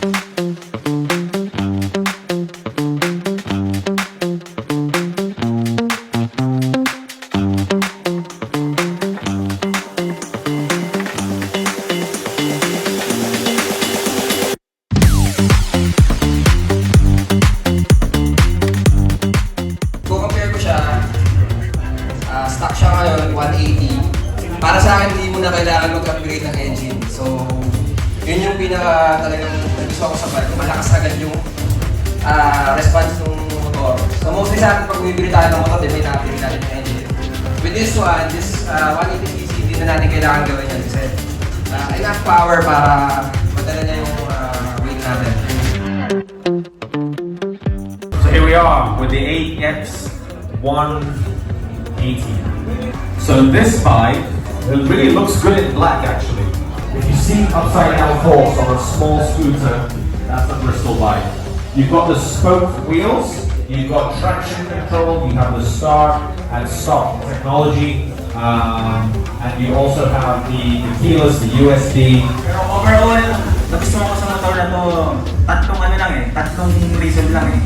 Stock siya ngayon, 180. Para sa akin, hindi mo na kailangan mag-upgrade ng engine. So, yun yung pinaka talagang gusto ko sa bike. Malakas agad yung response ng motor. So, mostly sa akin, pag bumibili tayo ng motor, may na-upgrade natin yung engine. With this one, this 180cc, hindi na natin kailangan gawin yan kasi enough power para madala niya yung weight natin. So here we are with the AX 180. So this bike, it really looks good in black actually. If you see upside down forks on a small scooter, that's a Bristol bike. You've got the spoke wheels, you've got traction control, you have the start and stop technology, and you also have the keyless, the USB. Pero overall, nagustuhan ko sa motor na to, tatlong reason lang eh.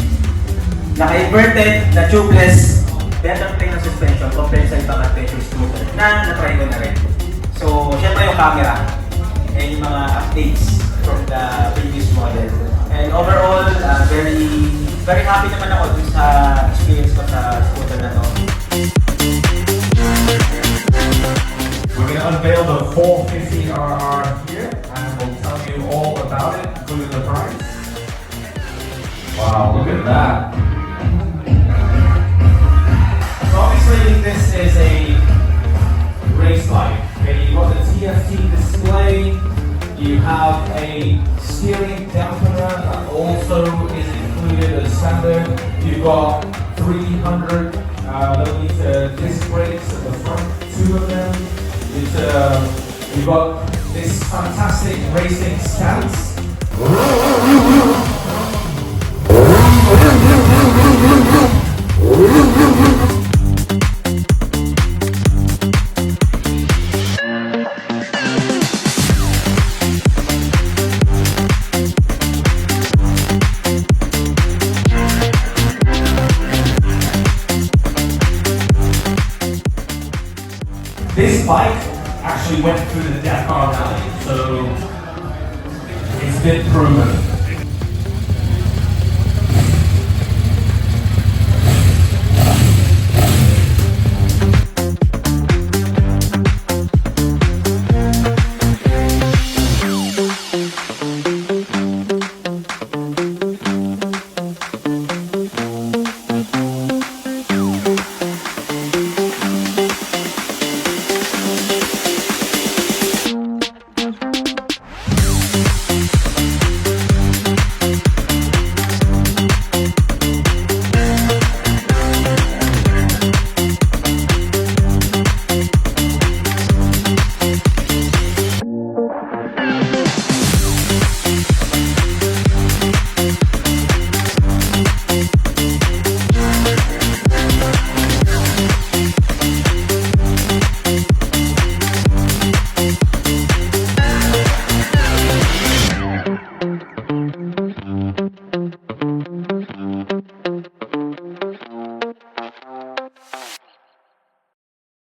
Naka-inverted, na tubeless, better pay ng suspension compared sa ibang adventure scooter na na-try ko na rin. So, syempre yung camera and yung mga updates from the previous model. And overall, very happy naman ako dun sa experience ko sa scooter na to. We're going to unveil the 450RR here and we'll tell you all about it, including the price. Wow, look at that. Obviously, this is a race bike. Okay, you've got the TFT display, you have a steering dampener that also is included as standard. You've got 300 millimeter disc brakes at the front, two of them. You've got this fantastic racing stance. This bike actually went through the Dakar Rally, so it's been proven.